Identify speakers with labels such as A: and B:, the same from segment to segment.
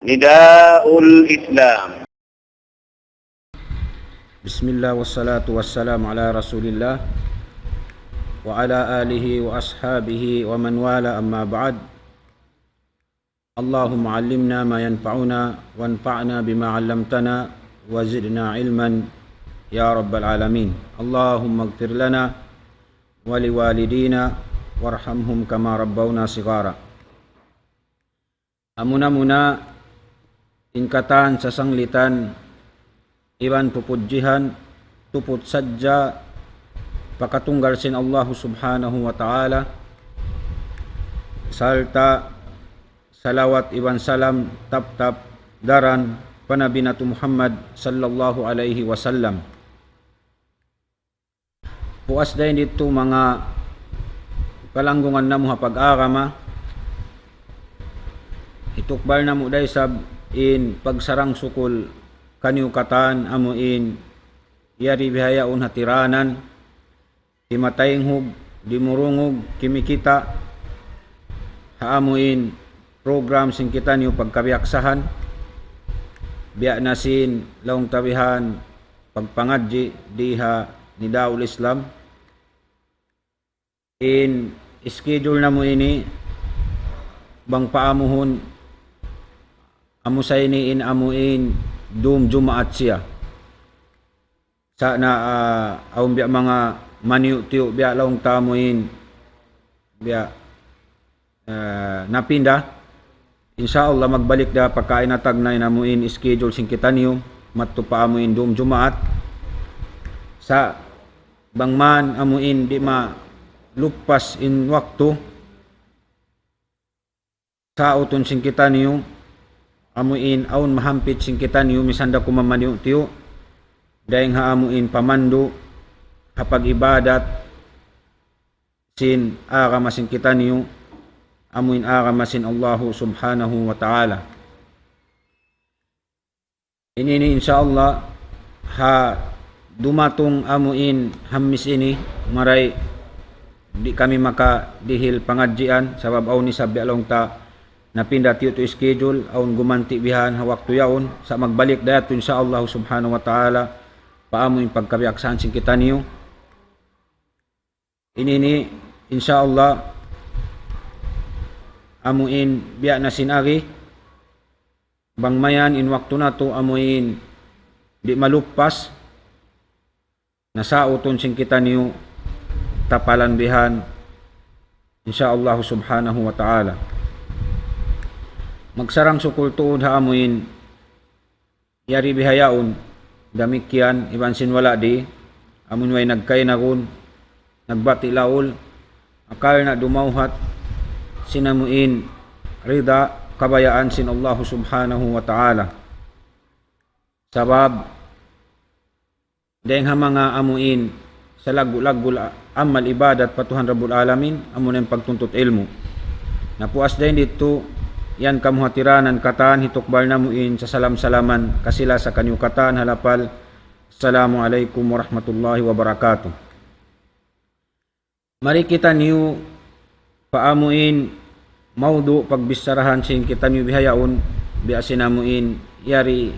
A: Nidaul Islam.
B: Bismillah wassalatu wassalamu ala rasulillah wa ala alihi wa ashabihi wa man wala amma ba'd. Allahumma allimna ma yanfa'una wanfa'na bima 'allamtana wa zidna ilman ya rabbal alamin. Allahumma ighfir lana wa liwalidina warhamhum kama rabbawna shighara. Amuna-muna tingkatan sa sanglitan iban pupudjihan tuput sadja pakatunggal sin Allah subhanahu wa ta'ala, salta salawat iban salam tap daran panabi natu Muhammad sallallahu alaihi wasallam. Puas dahin dito mga kalanggungan na mo pag-arama, itukbal na mo dahi sab in pagsarang sukul kaniukatan amuin yari bihayaon hatiranan di matayeng hug di murungog kimikita haamuin program sing kita niyo pagkabiyaksahan biya nasin laong tabihan pagpangadji diha ni Daul Islam in schedule na mo ini bang paamuhon amu sa ini in amuin dum Jumaat siya sa na awang biya mga maniu tiyo biya laong tamuin biya napinda insyaallah magbalik da pagkain na tagnay namuin schedule sing kita niyo matto pa amuin dum Jumaat sa bangman amuin di ma lupas in waktu sa uton sing kita niyo amuin aun mahampit sing kita niyo misanda kumamaniw tiyo dahing haamuin pamandu kapag ibadat sin aramasin kita niyo amuin aramasin Allahu subhanahu wa ta'ala. Ini insyaallah ha dumatong amuin hamis ini maray di kami maka dihil pangadjian sabab aw ni sabbi along ta napinda tiyo to schedule aun gumanti bihan ha waktu yaon sa magbalik dayato insyaallah subhanahu wa ta'ala paamoy pagkabiyaksahan sing kita niyo ini insyaallah amuin biya na sinari bangmayan in waktu nato amuin di malupas nasauton sing kita niyo tapalan bihan insyaallah subhanahu wa ta'ala. Magsarang sukul tuod haamuin yari bihayaon damikyan iban sinwala di amun way nagkay nagun nagbati laul akal na dumauhat sinamuin rida kabayaan sin Allah subhanahu wa ta'ala sabab dahing mga amuin sa laggul amal ibadat patuhan rabbul alamin amun ang pagtuntut ilmu napuas dahin dito yan kamuhatiranan katan hitukbal namuin sa salam-salaman kasila sa kanyo katan halapal. Assalamualaikum warahmatullahi wabarakatuh. Mari kita niyo paamuin maudu pagbisarahan sing kita niyo bihayaon biasin namuin yari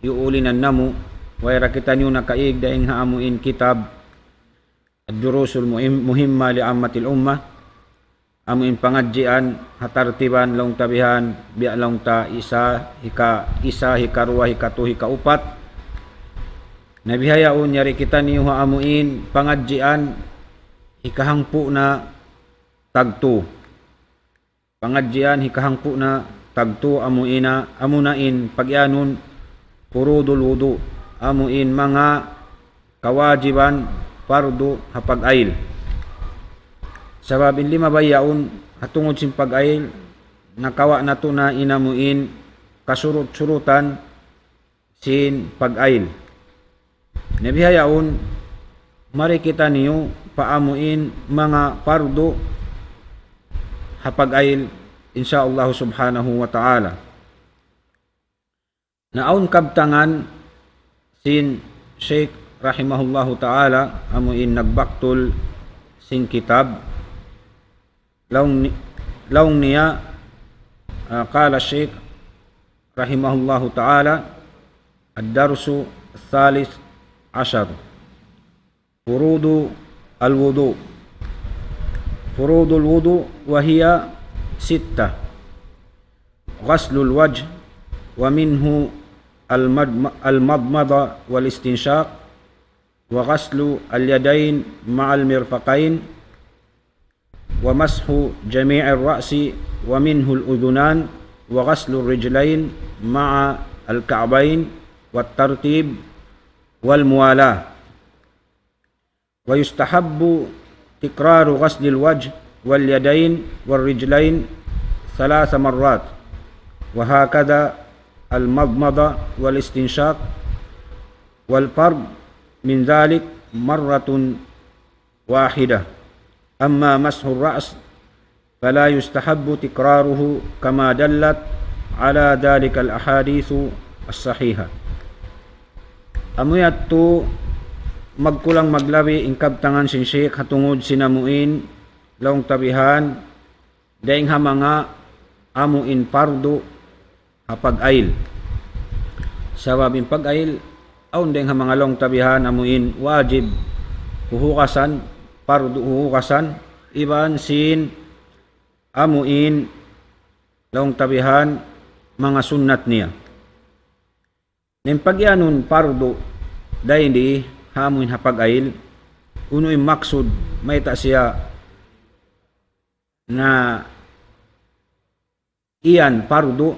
B: yuulinan namu wayra kita niyo nakaig daing haamuin kitab ad-durusul muhimma li ammatil ummah amuin pangadjian hatartiban long tabihan biya long ta isa hikarua hikatu hikaupat nabihayaon yari kita niyo amuin pangadjian hikahangpu na tagtu pangadjian hikahangpu na tagtu amunain pagyanon furudul wudu amuin mga kawajiban fardu hapag-ail sabab in lima bayaon hatungod sin pag-ail nakawa nato na inamuin kasurut-surutan sin pag-ail nabihayaon mari kita niyo paamuin mga fardu hapag-ail insyaallah subhanahu wa ta'ala. Naon kabtangan sin Sheikh rahimahullahu ta'ala amuin nagbaktol sin kitab laung niya qala Sheikh rahimahullahu ta'ala, ad-darsu al-thalith ashar, furudu al-wudu. Furudul wudu wa hiya sittah. Ghaslul wajh wa minhu al-madmada wal istinshaq wa ghaslu al-yadayn ma'al mirfaqain wa mashu jami'ir ra'si wa minhu al-udhunan wa ghaslu ar-rijlayn ma'a al-ka'bayn wat tartib wal muwalah. Wa yustahabbu tikraru ghaslil wajh wal yadayn wal rijlayn 3 marrat wa hakadha al-madmada wal istinshaq wal fard min dhalik marratun wahidah. Amma mashu ar-ra's fala yustahabbu tikraruhu kama dallat ala dhalika al-ahadithu as-sahihah. Amuyat tu magkulang maglawi ingkab tangan sin Sheikh hatungod sinamuin laong tabihan daing hamanga amuin pardo hapag-ail. Sababin pag-ail aun daing hamanga laong tabihan amuin wajib huhukasan, pardo huhukasan, iban sin amuin laong tabihan mga sunnat niya. Ning pagyanon pardo daing di hamuin hapag-ail, uno'y maksud may ta siya na iyan pardo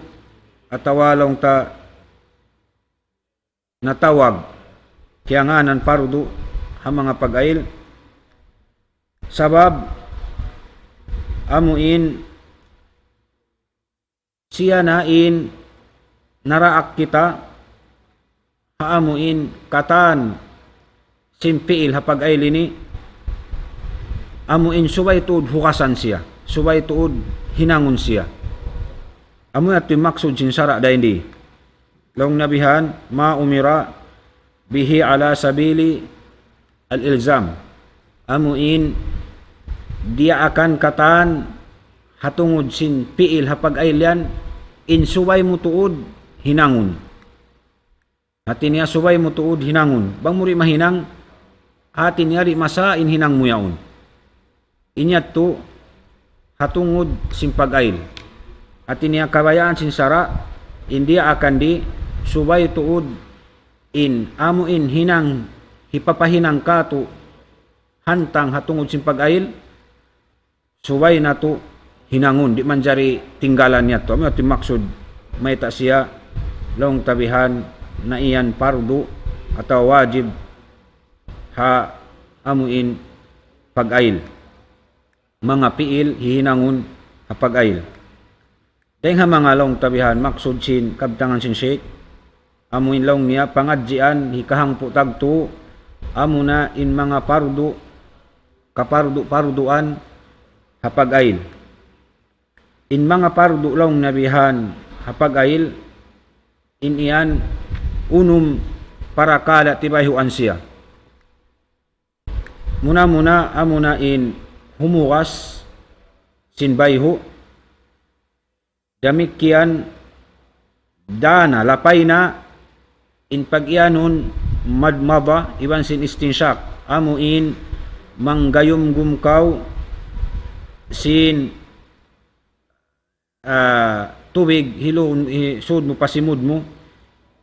B: at tawalong ta natawag kiyanganan pardo ha mga pag-ail sabab amuin siya nain naraak kita haamuin katan simpiil hapag-ail ini amuin subay tuod hukasan siya, subay tuod hinangon siya. Amu at maksud sinsara dahin di long nabihan ma umira bihi ala sabili al-ilzam. Amuin dia akan katan hatungod sin piil hapag-ail yan in subay mo tuod hinangon. Atin niya subay mo tuod hinangon. Bang muri mahinang atin niya ri masa in hinang mo yaon. Inyat to hatungod sin pag-ail. Atin niya kabayaan sin sara hindi akan di subay tuod in amuin hinang hipapahinang kato hantang hatungod sin pag-ail subay na to hinangon di man jari tinggalan niya to. Ano maksud may ta siya long tabihan na iyan pardo atau wajib ha amuin pag-ail mga piil hihinangon ha pag-ail. Dahil ha mga long tabihan maksud sin kabtangan sin Sheikh amuin long niya pangadjian hikahang putag to amo na in mga pardo kapardo-parduan ha pag-ail. In mga pardo long nabihan ha pag-ail in iyan unum para kala tibayhuan siya. Muna amuna in humukas sin bayhu damikian dana lapay na in pagyanon madmaba iban sin istinsyak amuin manggayum gumkaw sin tubig hilon sud mo pasimud mo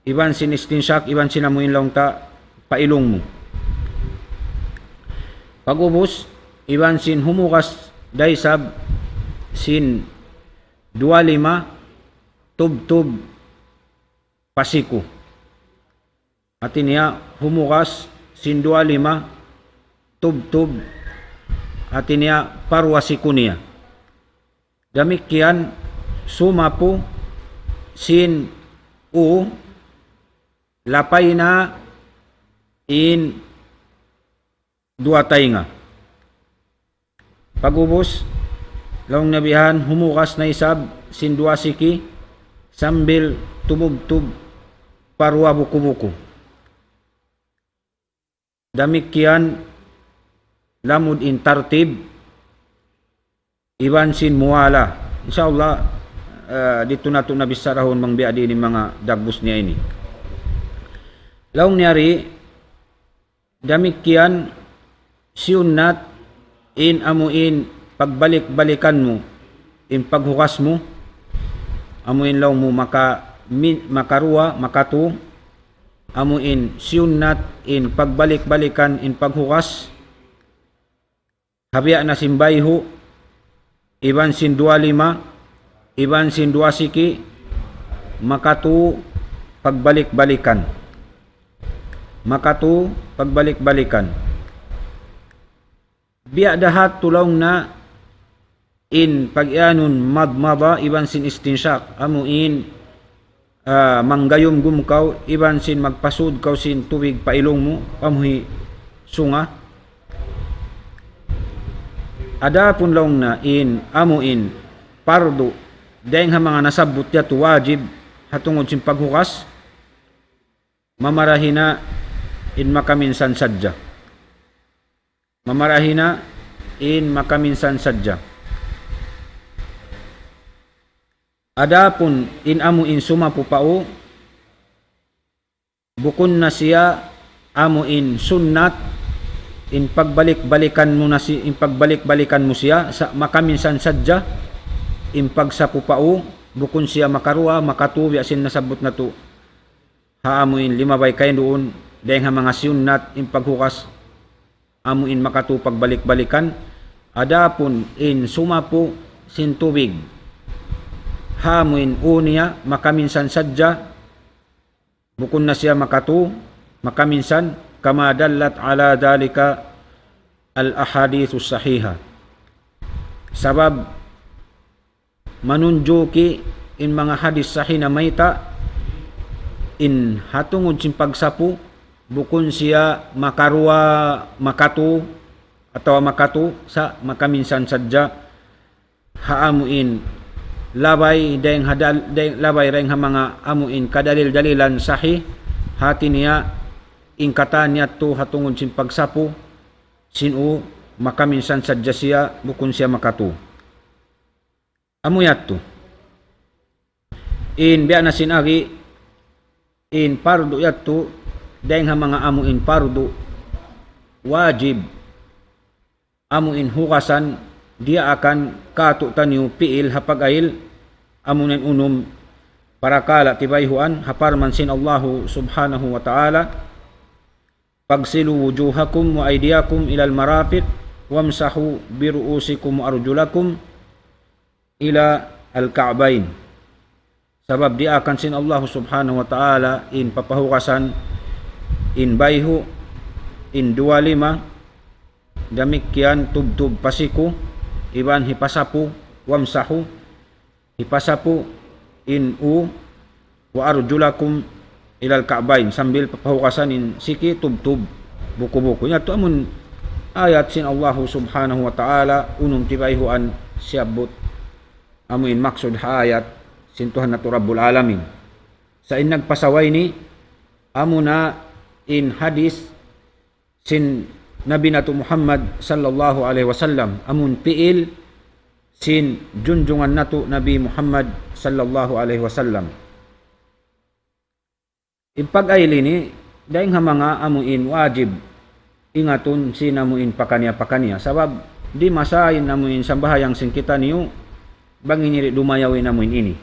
B: iban sin istinsyak iban sinamuin lang ta pailong mo. Pagubos iban sin humukas daysab sin 25 tub pasiko. Atin niya humukas sin 25 tub atin niya parwasiko niya. Damikian sumapo sin lapay na in dua tainga. Pagubos laong nabihan humukas na isab sin dua siki sambil tumugtub parwa buku-buku. Damikian lamud in tartib iban sin muwala. Insyaallah dito nato nabisarahon mang biya din mga dagbus niya ini. Laong niyari damikian siyunat in amuin pagbalik-balikan mo in paghukas mo amuin law mo makaruwa makatu amuin siyunat in pagbalik-balikan in paghukas habya na simbayho iban sin 25 iban sin 26 makatu pagbalik-balikan biya dahat tulong na in pag-ianon madmada iban sin istinsyak amuin manggayom gumkaw iban sin magpasud kaw sin tubig pailong mo amuhi sunga ada pun long na in amuin pardo dahil nga mga nasabot yato wajib hatungod sin paghukas mamarahina in makaminsan sadya adapun in amu in sumapupao bukon na siya amu in sunnat in pagbalik-balikan mo siya sa makaminsan sadya in pagsapupao bukon siya makaruwa makatuwi asin nasabot na to haamuin limabay kayo doon dahil nga mga sunnat in paghukas amuin makatu pagbalik-balikan adapun in sumapo sin tubig hamuin unia makaminsan sadya bukon na siya makatu makaminsan kama dallat ala dalika al ahaditsus sahiha sabab manunjuki in mga hadis sahih na mayta in hatungod sin pagsapu bukon siya makatu sa makaminsan sadya haamuin labay labay reng ha mga amuin kadalil-dalilan sahih hati niya ingkatan niya to hatungod sin pagsapu sinu makaminsan sadya siya bukon siya makatu amuyat to in biya na sinagi in pardo yato dahil nga mga amuin pardo wajib amuin hukasan dia akan katutan yu piil hapagail amunin unum para kala tibayhuan haparman sin Allahu subhanahu wa ta'ala pagsilu wujuhakum wa aydiyakum ilal marafiq wamsahu biruusikum wa arjulakum ila al-ka'bain sabab dia akan sin Allahu subhanahu wa ta'ala in papahukasan in bayhu in 25 damikyan tubtub pasiku iban hipasapu wamsahu hipasapu in wa arjulakum ilal ka'bain sambil papahukasan in siki tubtub buku-buku nya to amun ayat sin Allah subhanahu wa ta'ala unum tibayhuan siabot amun maksud ayat sin Tuhan na Rabbul Alamin sa in nagpasaway ni amuna in hadis sin Nabi nato Muhammad sallallahu alaihi wasallam amun piil sin junjungan nato Nabi Muhammad sallallahu alaihi wasallam ipag-ayli ni dahil nga mga amuin wajib ingaton sin amuin pakanya sabab di masayin amuin sambahayang sin kita niyo bangin dumayawin amuin ini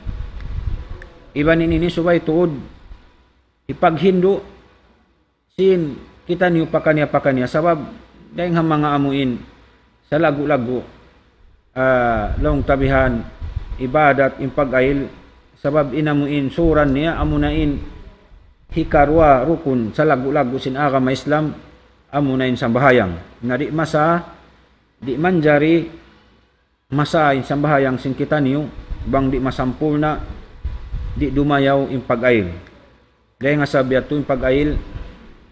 B: iban ini subay tuod ipaghindo sin kita niyo pakanya sabab dahil nga mga amuin sa lagu-lagu long tabihan ibadat impag-ayil sabab inamuin suran niya amunain hikarwa rukun sa lagu-lagu sin agama Islam amunain sambahayang na di manjari masain sambahayang sin kita niyo bang di masampulna di dumayaw impag-ayil dahil nga sabi ato impag-ayil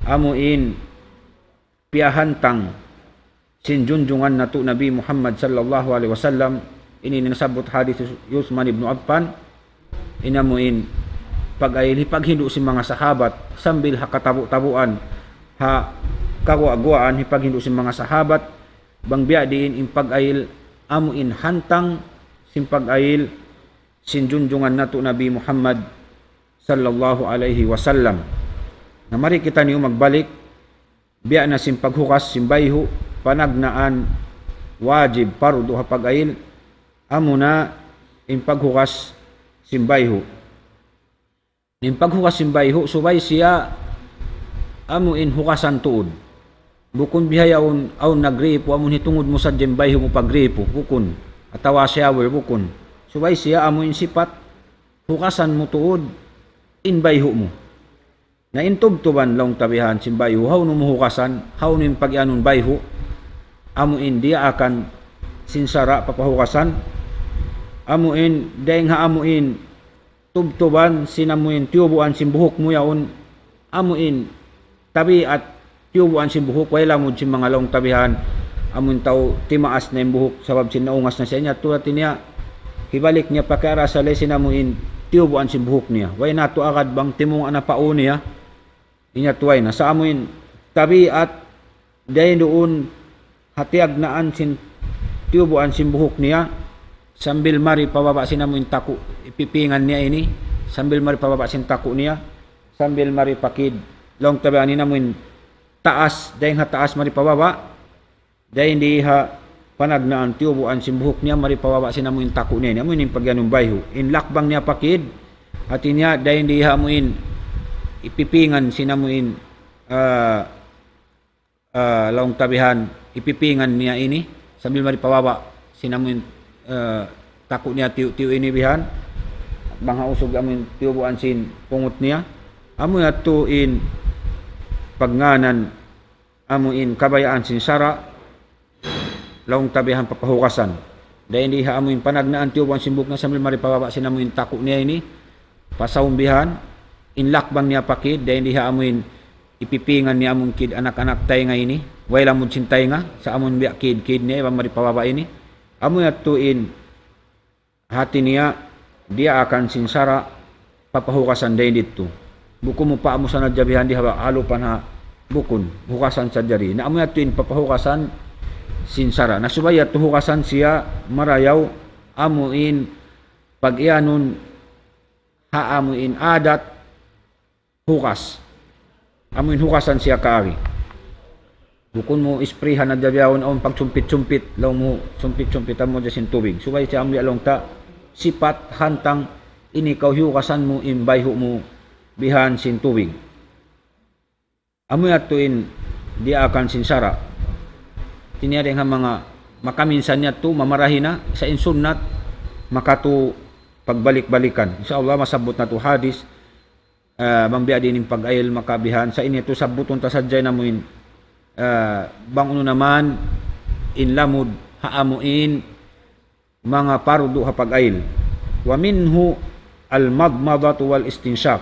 B: amuin piyahantang sin junjungan nato Nabi Muhammad sallallahu alaihi wasallam ini nasabot hadis Uthman ibn Affan inamuin pag-ayil hipaghindo si mga sahabat sambil hakatabu-tabuan ha kagwa-gwaan hipaghindo si mga sahabat bang biya diin impag-ayil amuin hantang sin pag-ayil sinjunjungan nato Nabi Muhammad sallallahu alaihi wasallam. Na mari kita niyo magbalik biya na sin paghukas simbayho panagnaan wajib fardu hapag-ayil amo na in paghukas simbayho. In paghukas simbayho subay siya amo in hukasan tuod. Bukon bihayaon aw nagripo amon hitungod mo sa bayho mo pagripo bukon atawa shower bukon. Subay siya amo in sipat hukasan mo tuod in bayho mo. Na intubtuban long tabihan simbayho haw no muhukasan haw nin pagyanon bayho amuin dia akan sinsara papahukasan amuin deng ha amuin tubtuban sinamuin tiyubuan simbuhok mo yaon amuin tabi at tiyubuan simbuhok wala mo sim mga long tabihan amun taw timaas na imbuhok sabab sinaungas na siya niya tuwatin niya hibalik niya pakara sa le sinamuin tiyubuan simbuhok niya way nato agad bang timong ana paon niya inya tuway na sa amuin tabi at dahil doon hatiag naan sin tiyubuan simbuhok niya sambil mari pababa sinamuin taku ipipingan niya ini sambil mari pababa sin taku niya sambil mari pakid long tabihan ni namuin taas dahil ha taas mari pababa dahil hindi ha panagnaan tiyubuan simbuhok niya mari pababa sinamuin taku niya amuin pagyanong bayho in lakbang niya pakid hati niya dahil hindi ha amuin ipipingan sinamuin long tabihan ipipingan niya ini sambil mari pababa sinamuin takut niya tiu ini bihan bangha usog amin tiyubuan sin pungot niya amoy atuin pagnganan amuin kabayaan sin sara long tabihan papahukasan dahil hindi ha amuin panagnaan tiyubuan sin buk na sambil mari pababa sinamuin takut niya ini pasaumbihan inlakbang niya pakid dahil hindi ha amuin ipipingan niya among kid anak-anak tayo nga ini way lang mo cintay nga sa amon biya kid niya ibang maripababa ini amoy atuin hati niya dia akan sinsara papahukasan dahil dito bukon mo pa mo sa nadyabihan di halupan ha bukon hukasan sa jari na amoy atuin papahukasan sinsara na subay at hukasan siya marayaw amuin pag-ianon ha amuin adat hukas amuin hukasan siya kaari bukon mo isprihan na dabyawon aon pag sumpit-sumpit law mo sumpit-sumpitan mo jasin tubig subay siya amoy along ta sipat hantang inikaw hukasan mo imbayho mo bihan sin tubig amoy atuin di akan sinsara tiniyaring ha mga makaminsan niya to mamarahin na sa insunnat makatu pagbalik-balikan insyaallah masabot na to hadis mangbiya din yung pag-ayil makabihan sa inyo to sabuton ta sadyay na mo in bang uno naman in lamud haamuin mga parudo ha pag-ayil wa minhu al madmadatu wal istinshaq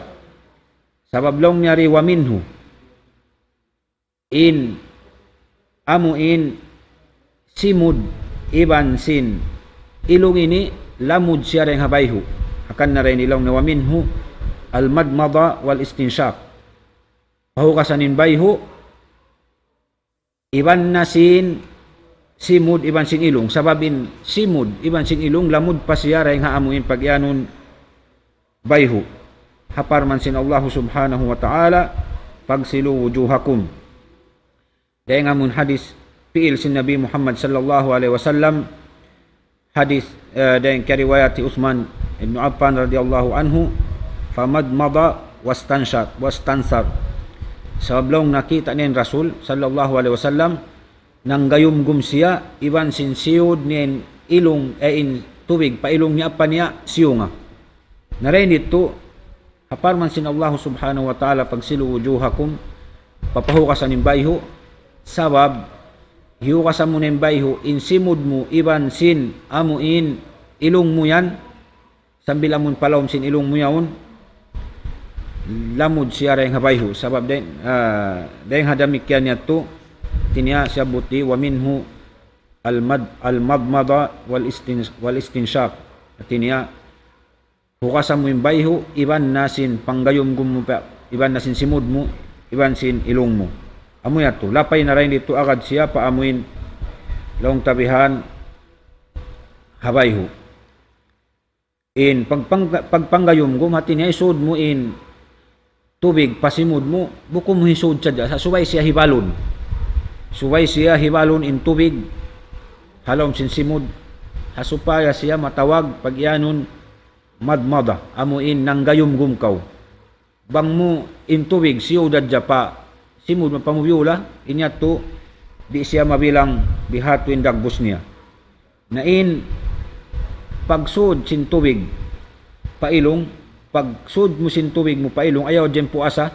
B: sabab long nyari wa minhu in amuin simud iban sin ilong ini lamud siya rin habayho akan na rin ilong na wa minhu al-madmada wal istinshaq pahukasanin bayho iban na sin simud iban sin ilong sababin simud iban sin ilong lamud pa siya ray nga amuin pagyanon bayho haparman sin Allah subhanahu wa ta'ala pagsilu wujuhakum dahil nga mun hadis piil sin Nabi Muhammad sallallahu alaihi wasallam hadis dahil kariwayati Uthman ibn Affan radiyallahu anhu famadmada wastansar sabablong nakita niyan Rasul sallallahu alaihi wasallam nang gayumgum siya iban sin siyod niyan ilong in tubig pa ilong niya pa niya siyunga narain dito haparman sin Allah subhanahu wa ta'ala pagsilu wujuhakum papahukasan ng bayho sabab hiukasan mo ng bayho in simud mo iban sin amuin ilong mo yan sambil amun palawm sin ilong mo yaon lamud siya rin habayho sabab din hadamik yan niya to tiniya siya buti wa minhu al-madmada wal istinshaq tiniya hukasan mo yung bayho iban nasin panggayumgum mo pa iban nasin simud mo iban sin ilong mo amoy ato lapay na rin dito agad siya paamuin long tabihan habayho In pagpanggayom gum hati niya isod mo in tubig pasimod mo buko mo hisod sa suway siya hibalon. Suway siya hibalon in tubig halom sin simod hasupaya siya matawag pag iyanon madmada amuin nang gayom gumkaw. Bang mo in tubig siyudad pa simod mapamubiyula inyato di siya mabilang bihato in dagbos niya. Nain pagsud sin tubig pailong pagsud mo sin tubig mo pailong ayaw dyan puasa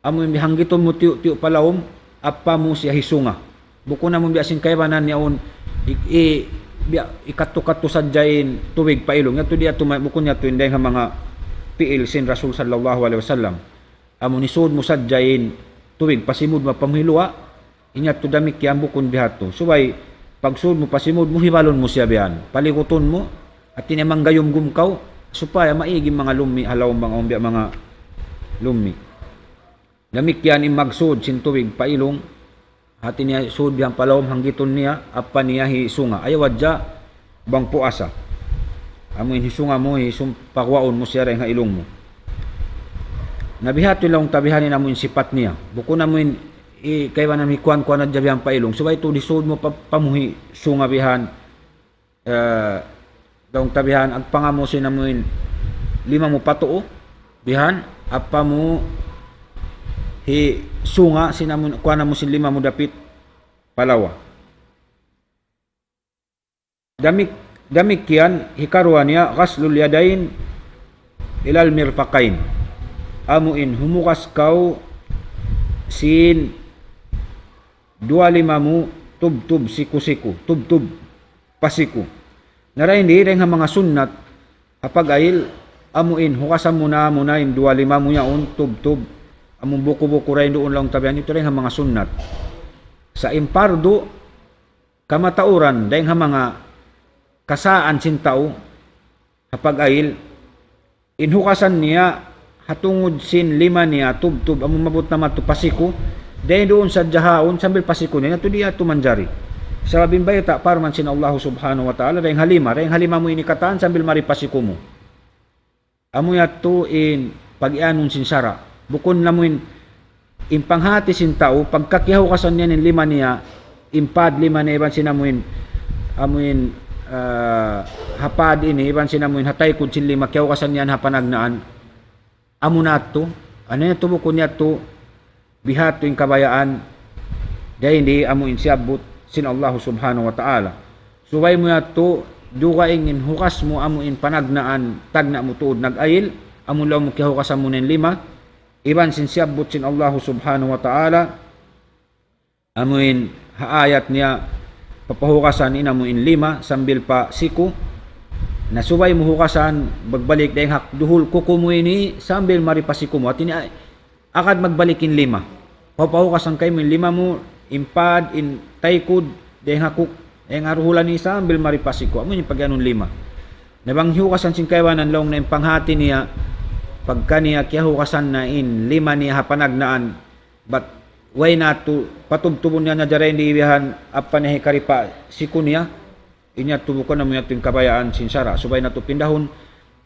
B: amoy mihanggiton mo tiyo palawom apa mo siya hisunga buko na mo biasin kaybanan niyaon ikatu-katu sadyain tubig pailong yato di ato buko niya to inday nga mga piil sin Rasul sallallahu alaihi wasallam amo ni sud mo sadyain tubig pasimod mapamhilua inya to damit kay bukon bihato subay pagsud mo pasimod mo hibalon mo siya biyan palikuton mo at tinamang gayom gumkaw supaya maiging mga lumi halaw mga umbya mga lumi namikyan magsud sin tubig pailong hati niya sud biyan palawom hanggiton niya apa niya hisunga ayaw adya bang puasa amoy hisunga mo pakwaon mo siya rin nga ilong mo nabihato lang tabihanin na mo yung sipat niya buko na mo yung kaya na may kuan-kuan na dyan pailong subay ito disod mo pamuhi sunga bihan daong tabihan agpangamo sin mo yung lima mo patuo bihan apa mo sunga sinamon kuan mo sin lima mo dapit palawa damik yan hikaruan niya ghaslul yadain ilal mirfaqain amuin humukas kau sin 25 mo tubtub siku-siku tubtub pasiku nara hindi rin nga mga sunnat kapag ayil amuin hukasan mo na yung 25 mo yaon tubtub among buko-buko rin doon lang tabihan ito rin nga mga sunnat sa impardo kamatauran dahil nga mga kasaan sin tao kapag ayil inhukasan niya hatungod sin 5 niya tubtub among mabot na matupasiko dahil doon sa jahaon sambil pasiko niya ito diya tumanjari sa labing bayta para man sin Allah subhanahu wa ta'ala dahil halima mo inikataan sambil maripasiko mo amoy ato in pag-ianon sin sara bukon na mo in panghati sin tao pagkakihaw kasan niya ng 5 niya impad 5 na iban sinamuin amuin hapad ini iban sinamuin hatay kud sin 5 kihaw kasan niyan hapanagnaan amo nato ano na tubukon niya to bihato yung kabayaan dahil hindi amo insiabot sin Allah subhanahu wa ta'ala suway mo yato duga ingin hukas mo amo in panagnaan tagna mo tuod nag-ayil amo law mo kihukasan mo ng 5 iban sin siabot sin Allah subhanahu wa ta'ala amo in haayat niya papahukasan ina mo in 5 sambil pa siku na subay mo hukasan bagbalik dahil hakduhul kuko mo ini sambil maripasiko mo at ini akad magbalikin 5 papahukasan kayo mo in 5 mo impad in taykud dahil hakuk ang aruhulan ni sambil maripasiko amo yung pagyanon 5 nabanghukasan sin kaywanan long na panghati niya pagka niya kiyahukasan na in 5 niya hapanagnaan but way nato patubtubon niya na dyan di ibihan apa niya karipa siku niya inya tubukon na mo yato yung kabayaan sin sara subay nato pindahon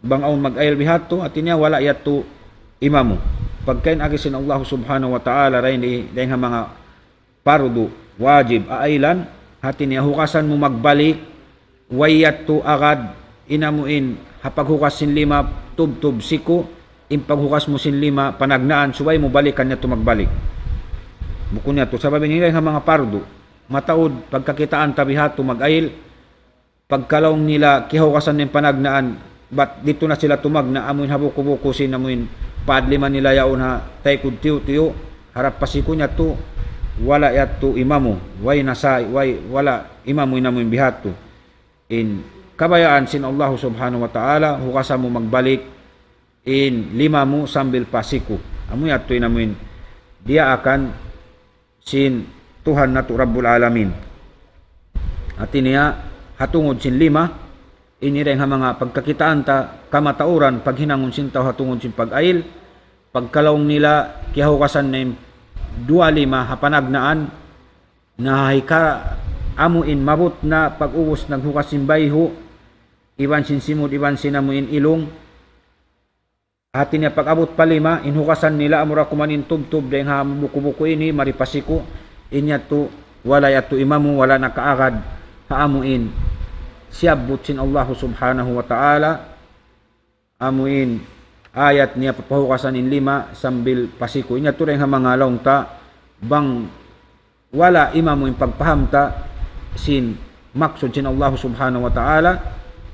B: bang aon mag-ayal bihato at niya wala yato imamo pagkain agi sin Allah subhanahu wa ta'ala rin dahil nga mga pardo wajib aailan hati niya hukasan mo magbalik wayat to agad inamuin hapaghukas sin 5 tubtub siku impaghukas mo sin 5 panagnaan subay mo balikan niya to magbalik buko niya to sababi niya nga mga pardo mataod pagkakitaan tabihato mag-ayil pagkalawng nila kihukasan ng panagnaan but dito na sila tumagna amuin habuko-buko sin amuin padliman nila yaon ha taykud tiyo harap pasiko niya to wala yato imamo way nasay way wala imamo inamo bihato in kabayaan sin Allah subhanahu wa ta'ala hukasan mo magbalik in 5 mo sambil pasiko amo yato inamuin dia akan sin Tuhan nato Rabbul Alamin at niya hatungod sin 5 inire nga mga pagkakitaan ta kamatauran paghinangon sin tao hatungod sin pag-ayil pagkalawng nila kihukasan na 2-5 hapanagnaan na hika amuin mabot na pag-uwas naghukas sin bayho iban sin simod, iban sinamuin ilong. Hati niya pag-abot palima, inhukasan nila amura kumanin tubtub dahil ha buku-buku ini maripasiko inya to wala yato imamu wala nakaagad haamuin siyabot sin Allah subhanahu wa ta'ala amuin ayat niya papahukasan in lima sambil pasiko inya to dahil ha mga ta bang wala imamu in pagpahamta sin maksud sin Allah subhanahu wa ta'ala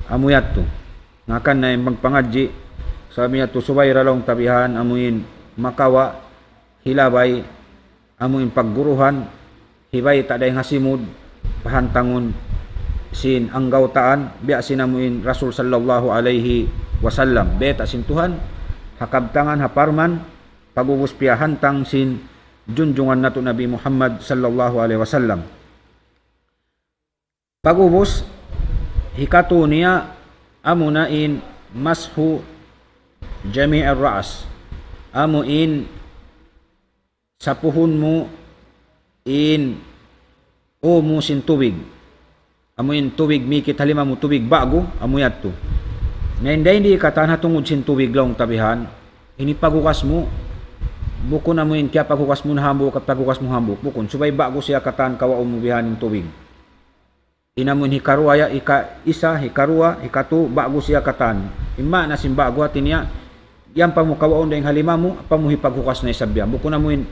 B: amuyat to ngakan na yung magpangadji sabi niya to subay ralong tabihan amuin makawa hilabay amuin pagguruhan hibay taday hasimud pahantangon sin anggautaan biya sinamuin Rasul sallallahu alaihi wasallam beta sintuhan hakabtangan haparman pagubus piya hantang sin junjungan nato Nabi Muhammad sallallahu alaihi wasallam pagubus hikato niya amunain mashu jami' ar-ra's amuin sapuhon mo in umo sin tubig amuin tubig mikit halima mo tubig bago amuyat to na hindi katahan tungod sin tubig lang tabihan inipagukas mo bukon amuin kaya pagukas mo na hambok at pagukas mo hambok bukon subay bago siya katahan kawa umubihan ng tubig inamun hikarua ya isa hikarua hikatu bago siya katahan ima na sin bago atin niya yan pa mo kawaon dahil halima mo, pa mo hipaghukas na isabyan. Buko na mo yun,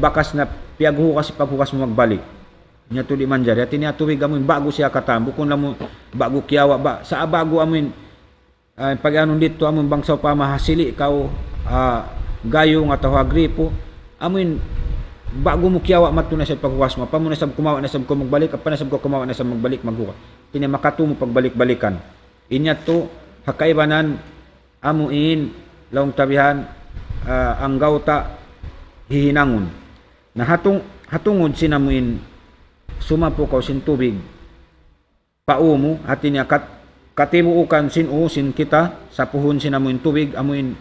B: bakas na piyaghukas, paghukas mo magbalik. Nya to di manjari. At niya tuwig amoy bago siya katam. Buko na mo, bago kiyawa. Sa bago amoy, pag anong dito, amoy bangsaw pa mahasili, ikaw, gayong at agripo. Amoy, bago mo kiyawa, mato na siya paghukas mo. Pa mo na sab kumawa na sab ko magbalik, pa na sab ko kumawa na sab magbalik, maghukas. Tinya makatu mo pagbalik-balikan. Inya to, hakaibanan, amuin, laong tabihan ang gauta hihinangon na hatungod sinamuin sumapo kaw sin tubig paumo hati niya katibuukan sin sin kita sa puhon sinamuin tubig amuin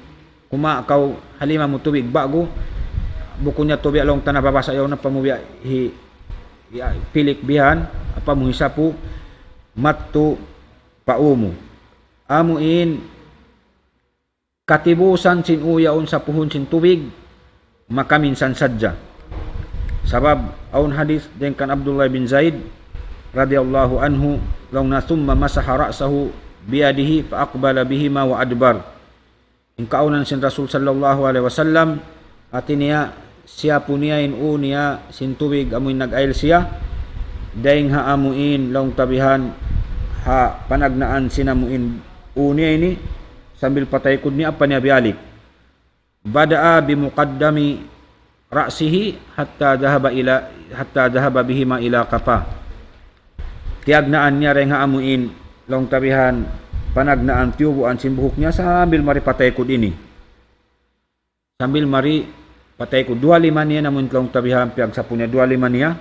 B: kumakaw halima mo tubig bago buko niya tubig along tanababasa yaw na pamubiya pilik bihan pamuhisapu matto paumo amuin katibusan sin uyaon sa puhon sin tubig makaminsan sadya sabab aun hadis din kan Abdullah bin Zaid radhiyallahu anhu law na thumma masaha ra'sahu biyadihi fa aqbala bihima wa adbar in kaunan sin Rasul sallallahu alaihi wasallam atiniya siya puniya in uniya sin tubig amoy nag-ail siya daing haamuin laong tabihan ha panagnaan sinamuin uniya ini sambil patay kud niya apa niya bialik bada'a bimuqaddami ra'sihi hatta dhahaba bihima ila kafa tiagnaan niya ring haamuin long tabihan panagnaan tiyubuan simbuhok niya sambil mari patay kud ini sambil mari patay kud 25 niya namun long tabihan piag sa punya 25 niya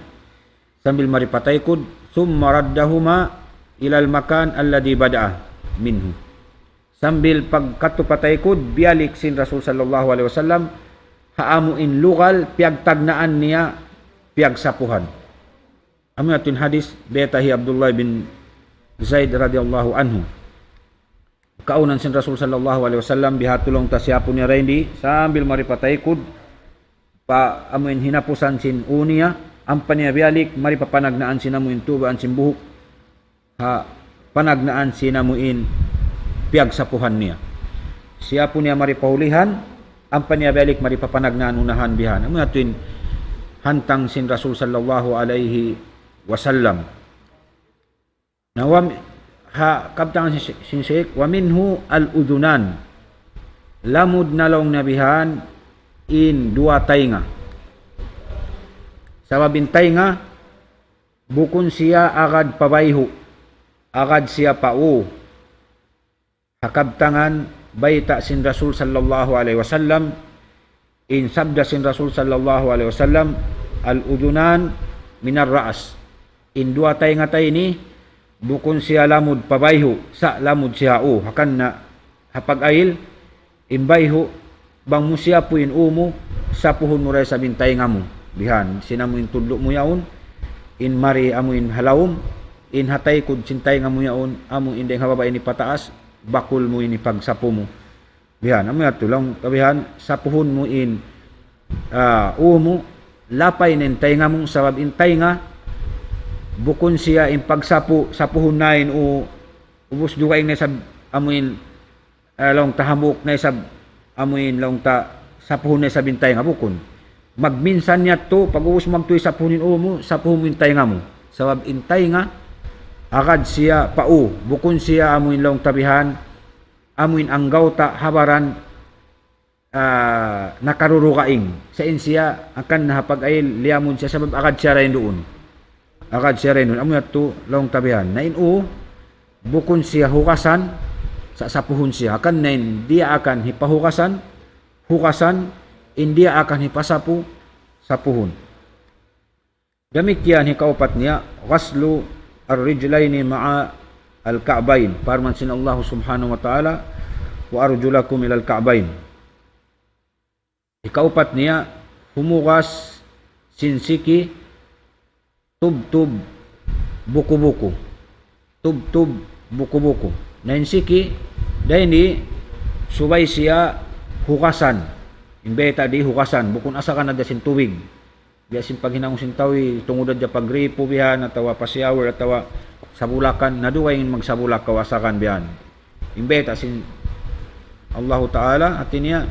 B: sambil mari patay kud summa raddahuma ilal makan alladhi bada'a minhu sambil pagkatupatay kud bialik sin Rasul sallallahu alaihi wasallam haamuin lugal piagtagnaan niya piagsapuhan amun atin hadis betahi Abdullah bin Zaid radhiyallahu anhu kaunan sin Rasul sallallahu alaihi wasallam bihatulong tasyapon niya rendi sambil maripatay kud pa amuin hinapusan sin unia ampan niya bialik maripapanagnaan sinamuin tubaan sin buhok ha panagnaan sinamuin piagsapuhan niya. Siya po niya maripahulihan, ang panyabalik maripapanagnan unahan bihan. Ang atin hantang sin Rasul sallallahu alaihi wasallam. Nawam ha kabtangan sin Sheikh wa minhu al-udunan. Lamud na long nabihan in dua tainga. Sababin tainga bukon siya agad pabayho. Agad siya pao. Hakabtangan baita sin Rasul sallallahu alaihi wasallam in sabda sin Rasul sallallahu alaihi wasallam al-udunan minar ra's in dua tay nga tay ni bukon siya lamud pabayho sa lamud siya hakan na hapag-ayil imbayho bang mo siya po in umo sa puhon mo rin sa bintay nga mo bihan sinamuin tudlo mo yaon in mari amuin halawom inhatay kud sintay nga mo yaon amo indeng hababay ni pataas bakul mo ini pagsapo mo bihan amo ato lang kabihan sapuhon mo in mo lapay nin tainga mong sabab intay nga bukon siya in pagsapo sapuhon nain o ubos duwaing na sab amuin long tahamok na sab amuin long ta sapuhon na sa bintay nga bukon magminsan niya to pag ubos magtuy sapuhin mo sapuhon mo intay nga mo sabab intay nga agad siya pau bukon siya amuin long tabihan amuin anggaw ta habaran nakarurukaing sa siya akan napag-ayil liamon siya sabab agad siya rin doon amo yato long tabihan na bukon siya hukasan sa sapuhon siya akan na dia akan hipahukasan hindi akan hipasapu sapuhon demikian hikaupat niya waslu ar-rijlaini ma'a al-ka'bayn parman sin Allah subhanahu wa ta'ala wa arjulakum ila al-ka'bayn ikaupat niya humukas sinsiki tub-tub buku-buku na insiki dahil subay siya hukasan imbeta di hukasan bukun asa ka na dasin tuwig biasin paghinang sintawi tungod da pagripo bihan atawa pasyawer atawa sabulakan naduway magsabulak kawasakan bihan imbeta sin Allah Ta'ala atin niya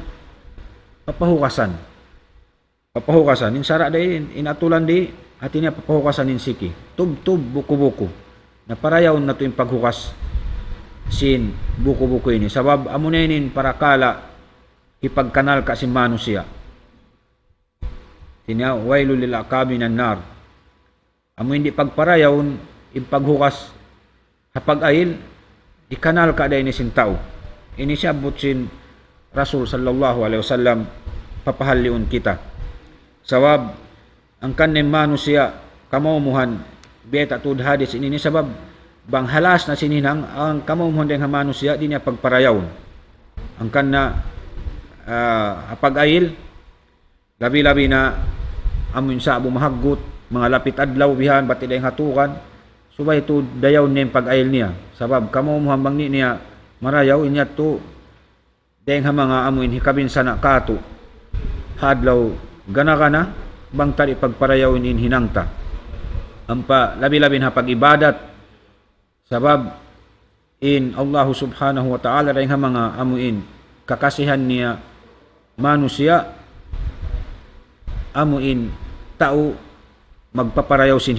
B: papahukasan in sara day inatulan di atin niya papahukasan in siki tub buku-buku na parayaw na to yung paghukas sin buku-buku ini sabab amunenin para kala ipagkanal ka si mano siya tinya wailul lil aqabi nan nar amo hindi pagparayaw ipaghukas hapag ayil ikanal ka day ni sin tao ini siya butsin Rasul sallallahu alaihi wasallam papahaliun kita sabab ang kanin manusia kamumuhan beta tud hadis ini sabab bang halas na sininang ang kamumuhan deng manusia di niya pagparayaw ang kanna apag-ayil labi-labi na amun sa bumahaggot mga lapit adlaw bihan bati deng hatukan subay tud dayaw nim pag-ayil niya sabab kamumuhan bang niya marayaw inya to deng mga amuin hikabin sana kato hadlaw gana bang tali pagparayawin in hinangta ampa labi-labi na pag-ibadat sabab in Allah subhanahu wa ta'ala deng mga amuin kakasihan niya manusia amuin tao magpaparayaw sin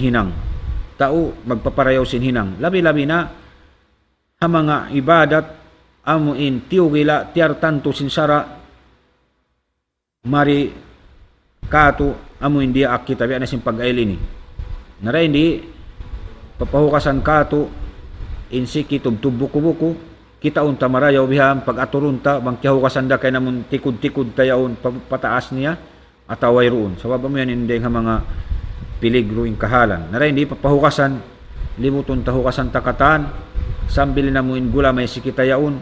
B: hinang labi-labi na mga ibadat amuin tiugila tiar tanto sinsara mari kato amuin dia akita biya na sin pag-ailini naray hindi papahukasan kato insiki tub buku-buku kita unta marayaw biham pag aturunta bang kihukasan da kay namun tikod-tikod tayaon pataas niya ataway roon sabab mo yan hindi nga mga piligro yung kahalan naray hindi papahukasan limuton tahukasan takatan sambil na mo gula may sikita yaon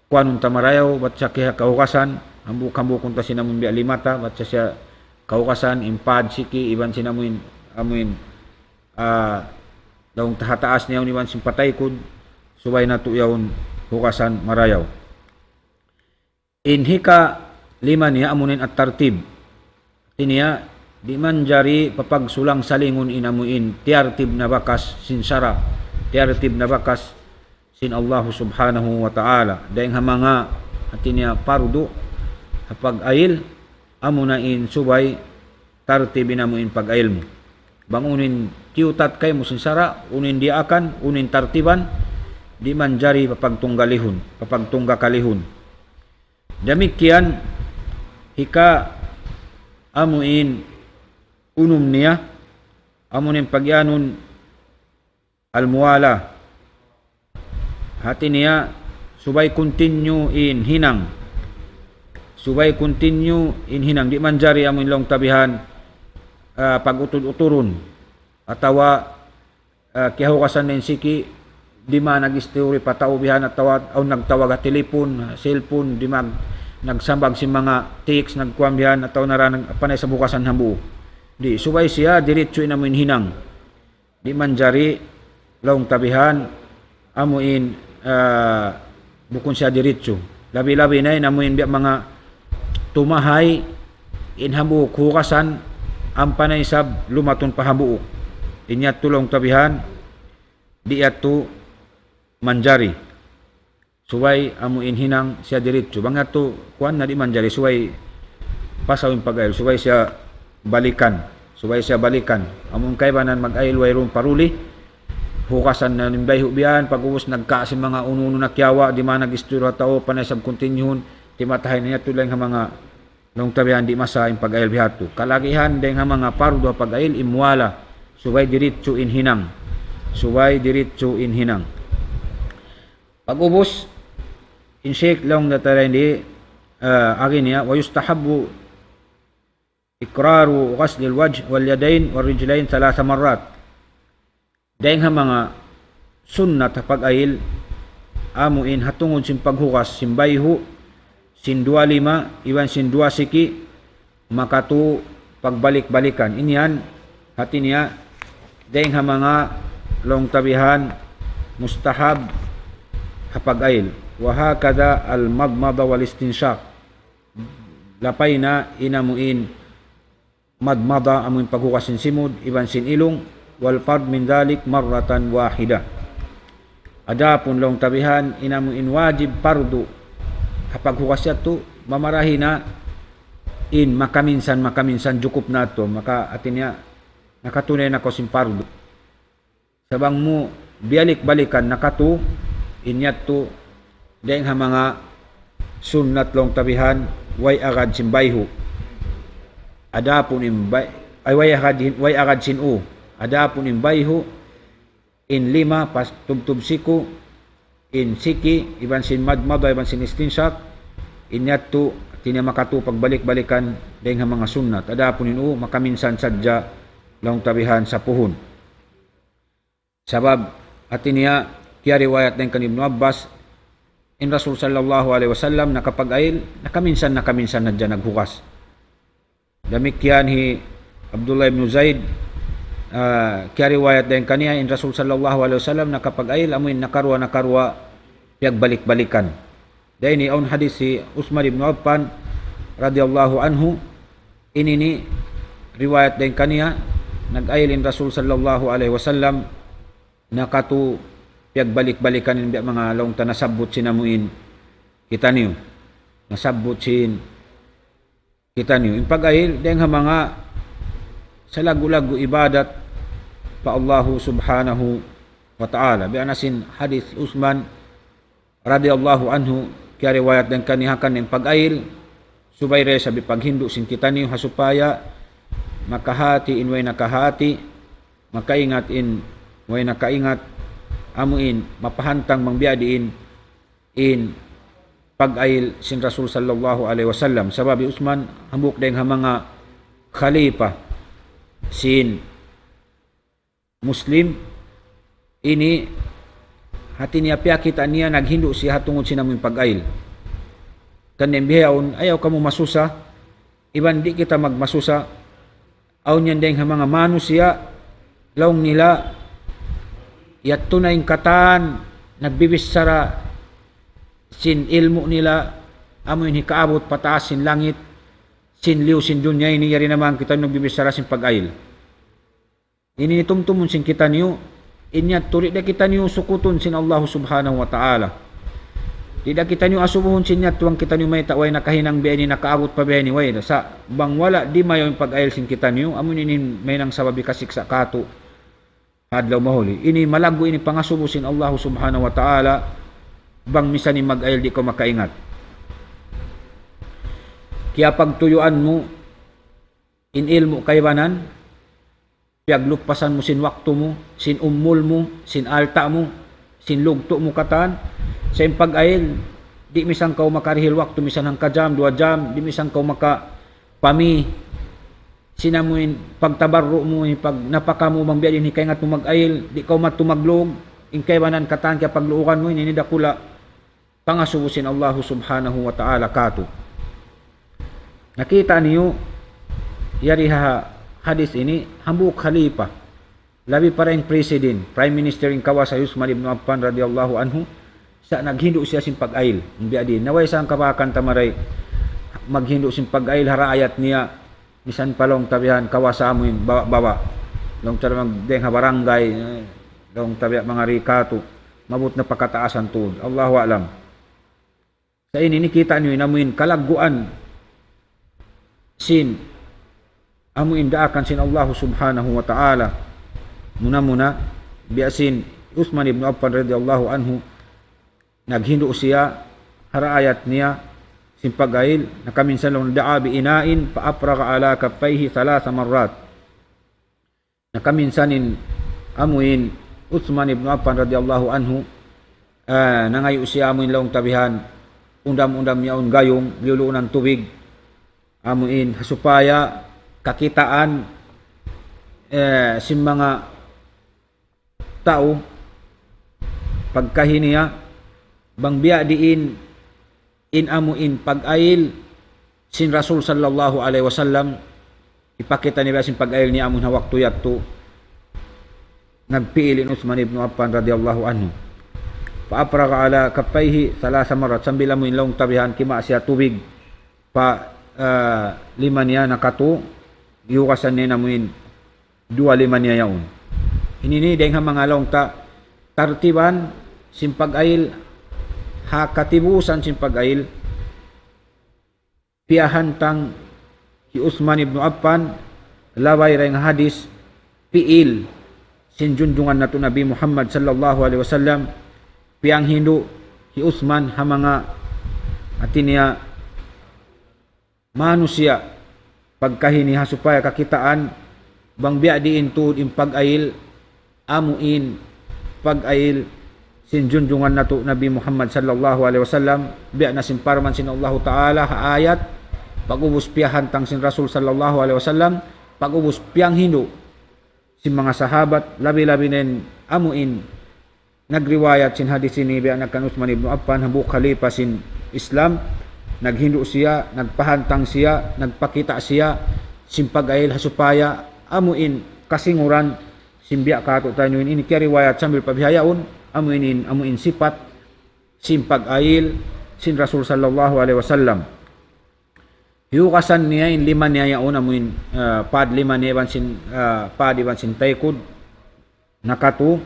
B: kuanun tamarayaw bat siya kaya kahukasan ambuk-ambukon ta sinamun biya limata bat siya kahukasan impad siki iban sinamun amuin daong tahataas niya iban simpatay kud subay na tuyawon hukasan marayaw inhika lima niya amunin at tartib tiniya di man jari papagsulang salingon inamuin tiartib na bakas sinsara tiartib na bakas sin Allah subhanahu wa ta'ala dahil mga atinya parudo hapag ayil amunain subay tartibin amuin pag ayil mo bangunin tiutat kay mo sinsara unin di akan unin tartiban di man jari papagtungga kalihun demikian hika amuin unum niya amunin pagyanon almuwala hati niya subay continue in hinang di man jari amuin long tabihan pag-uturun atawa kihukasan ng siki di man nag-istorya patao bihan atawa o nagtawag at telepon cellphone di man nagsambag si mga text nagkuam bihan ataw nara panay sa bukasan hambu di subay siya diretso inamuin hinang di man jari long tabihan amuin bukon siya diretso. Labi-labi na amuin biya mga tumahay inhabuok hukasan ang panay sab lumaton pahabuok. Inyat tulong tabihan di ato manjari. Suway amuin hinang siya diretso. Bang ato kuan na di manjari suway pasawin pag-ayil. Suway siya balikan. Among kaibanan mag-ayil way ron paruli. Hukasan na nimbay hubian. Pag-uwas nagkaasin mga ununo na kiyawa. Di man nag-istura tao. Panay sab kontinyuhon. Di matahay na niya tulang mga nung tabihan di masahin pag-ayil bihato. Kalagihan din nga mga parudo pag-ayil imwala. Suway diretso inhinang. Pag-ubos inshik lang nataray di agin niya wa yustahabbu ikraru ghasl alwajh wal yadayn wal rijlayn 3 marrat. Dahil nga mga sunnat pag-ayil amuin hatungod sin paghukas simbayho sin 2-5 iwan sin 2 siki makatu pagbalik-balikan inyan hati niya dahil nga mga long tabihan mustahab hapag-ayil wa hakada al madmada wal istinshaq lapay na inamuin madmada amuin paghukas sin simud iban sin ilong wal fard min dalik marratan wahida. Adapun long tabihan inamuin wajib pardu hapaghukas yato mamarahi na in makaminsan jukup nato maka atinya nakatunay na ko sin pardu sabang mo bialik-balikan nakatu inyat to dahil nga mga sunnat long tabihan way agad simbayho adapun imbay ay way agad sinu adapun imbayho in 5 pas tubtub siku in siki iban sin madmada iban sin istinshaq inyat to tinya makatu pagbalik-balikan dahil nga mga sunnat adapun inu makaminsan sadya long tabihan sa puhon sabab atinya kaya riwayat ng kan Ibn Abbas in Rasul sallallahu alaihi wasallam nakapag-ayil nakaminsan na dyan naghukas. Damikyan hi Abdullah ibn Zaid kaya riwayat ng kaniya in Rasul sallallahu alaihi wasallam nakapag-ayil amuin nakarwa piagbalik-balikan. Dahil ni on hadis si Uthman ibn Affan radhiyallahu anhu inini riwayat ng kaniya nag-ayil in Rasul sallallahu alaihi wasallam nakatu piagbalik-balikan in mga long tanasabot sinamuin kita niyo nasabot sin kita niyo in pag-ayil dahil nga mga sa lagu-lagu ibadat pa Allahu subhanahu wa ta'ala bianasin hadis Uthman radhiyallahu anhu kaya riwayat ng kanihakan ng pag-ayil subay re sabi paghindo sin kita niyo hasupaya makahati in way nakahati makaingat in way nakaingat amuin mapahantang mangbiadiin in pag-ayil sin Rasul sallallahu alaihi wasallam sababi Uthman hambuk dahil nga mga khalifa sin Muslim ini hati niya piyakita niya naghindo siya tungod sinamuin pag-ayil kanin bihaon ayaw kamo masusa iban di kita magmasusa aw niyan dahil nga mga manusia laong nila yat tunay katan nagbibisara sin ilmu nila amoy hikaabot pataas sin langit sin liw sin dunya ini yari naman kita nagbibisara sin pag-ayil ini tumtumon sin kita niyo inyat turi da kita niyo sukuton sin Allah subhanahu wa ta'ala tidak kita niyo asubuhon sin nyat tuwang kita niyo may taway nakahinang biya ni nakaabot pa biya ni way sa bang wala di mayo yung pag-ayil sin kita niyo amoy ini may nang sababi kasiksa kato adlaw mahuli ini malago ini pangasubusin Allah subhanahu wa ta'ala bang misan ni mag-ayil di ko makaingat kaya pagtuyuan mo in ilmu kaybanan piaglukpasan mo sin waktu mo sin ummul mo sin alta mo sin lugto mo katan sa pag-ayil di misang kau makarihil waktu misan hang kajam 2 jam di misang kau maka pami sinamuin pagtabarro mo pag napaka mo mangbiadin hikayngat mo mag-ayil di ka matumaglog inkaybanan katan kaya pagluukan mo ini dakula pangasubusin Allah subhanahu wa ta'ala kato nakita niyo yari hadis ini hambuk khalifa labi pa rin president, prime minister in kawas sa Uthman ibn Affan radiyallahu anhu, sa naghindo siya sin pag-ail. Biadi naway sa kabakan tamaray maghindo sin pag-ail harayat niya bisan palong tabihan kawas sa amoy bawa. Long tara magdeng barangay, long tabi mga rikato, mabut na pagkataasan tuod. Allahu a'lam. Sa ini nikita niyo inamuin kalagguan sin amuin daakan sin Allah subhanahu wa ta'ala. Muna biasin Uthman ibn Affan radhiyallahu anhu naghindo siya harayat niya sin pag-ail nakaminsan lang daa bi inain fa afraga ala kaffayhi 3 marrat. Nakaminsanin amuin Uthman ibn Affan radhiyallahu anhu nangayo siya amuin laong tabihan undam-undam yaon gayong liulunan tubig amuin supaya kakitaan sin mga tao pagkahiniya bang biya diin in amuin pag-ail sin Rasul sallallahu alaihi wasallam ipakita niya sin pag-ail ni amun hawak tuyat to nagpiilin Uthman ibn Affan radhiyallahu anhu paapra ala kaffayhi 3 marat sambil amuin laong tabihan kima siya tubig pa lima niya nakato yukasan niya namuin 2 lima niya yaon. Inini deng mga laong tartiban sin pag-ail hakatibusan sin pag-ail piyahantang si Uthman ibn Affan laway ring hadis piil sin junjungan nato Nabi Muhammad sallallahu alaihi wasallam piyang hindo si Uthman ha mga atinya manusia pagkahiniha supaya kakitaan bang biya diin tuod in pag-ail amuin pag-ail sin junjungan nato Nabi Muhammad sallallahu alaihi wasallam biya na sin parman sin Allah taala ha ayat pag-ubos piyahan tang sin Rasul sallallahu alaihi wasallam pag-ubos piyang hindo sin mga sahabat labi-labi nen amuin nagriwayat sin hadis ini biya nagkan Uthman ibn Affan habu khalifa sin Islam naghindo siya nagpahantang siya nagpakita siya sin pag-ail supaya amuin kasinguran simbiya kato tayo ini kaya riwayat sambil pabihayaon amuin sifat sin pag-ail sin Rasul sallallahu alaihi wasallam yukasan niya in 5 niya yaon amuin pad 5 niya sin pad iban sin taykod nakatu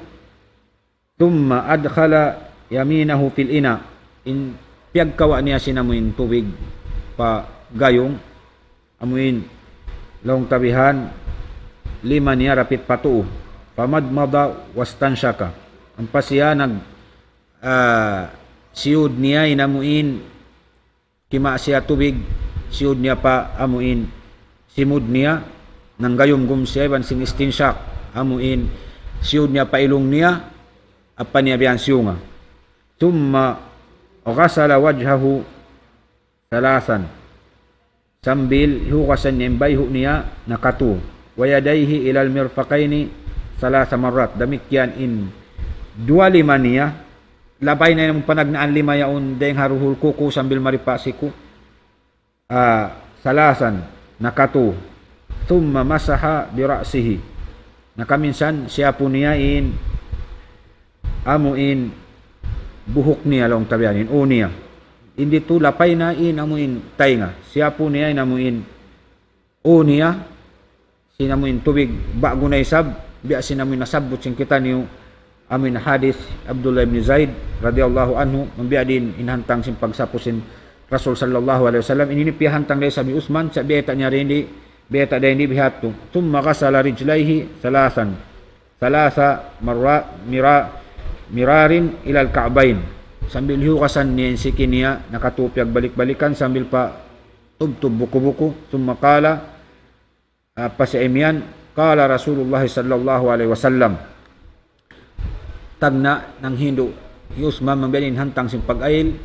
B: thumma adkhala yaminahu fil ina in piyagkawa niya sinamuin tubig pa gayong amuin laong tabihan 5 niya rapit patuo pamadmada wastansyaka ang pasiya nag siyud niya inamuin kima siya tubig siyud niya pa amuin simud niya nang gayom siya ban sing istinsyak amuin siyud niya pa ilong niya apa niya biyan siyunga thumma ghasala wajhahu 3 sambil hukasan niya bayhu niya nakatu wa yadayhi ilal mirfaqaini 3 marrat damikyan in 2 lima niya labay na yung panagnaan 5 yaon deng haruhul kuku sambil maripasiku 3 nakatu thumma masaha bi ra'sihi nakaminsan siya po niya in amuin buhok niya long tabianin o niya hindi to lapay na in amuin tainga siya po niya in amuin o niya sinamuin tubig bago na isab biya sinamuin nasabot sing kita niyo amin hadis Abdullah ibn Zaid radhiyallahu anhu mambiya din inhantang sin pagsapusin Rasul sallallahu alaihi wasallam ini pihantang dai sabi Uthman sa beta niya rin di beta dai di bihatto thumma ghasala rijlaihi 3 mirarin ilal ka'bain sambil hukasan niya sikin niya nakatupyag balik-balikan sambil pa tubtub buku-buku thumma qala pasiimian qala Rasulullah sallallahu alaihi wasallam tagna nang hindo Uthman mambiyanin hantang sin pag-ail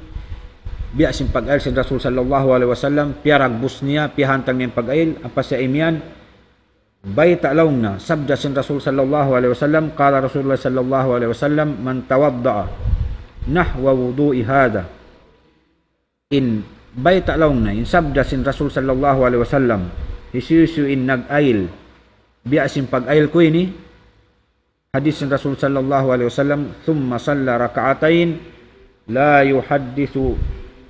B: biya sin pag-ail sin Rasul sallallahu alaihi wasallam piarag bus niya pihantang niya pag-ail apa sa imian baita lawna sabda sin Rasul sallallahu alaihi wasallam qala Rasulullah sallallahu alaihi wasallam man tawaddaa nahwa wudu'i hada in baita lawna in sabda sin Rasul sallallahu alaihi wasallam hisusu in nag-ail biya sin pag-ail ko ini hadis ng Rasul sallallahu alaihi wasallam, thumma salla raka'atain la yuhaddithu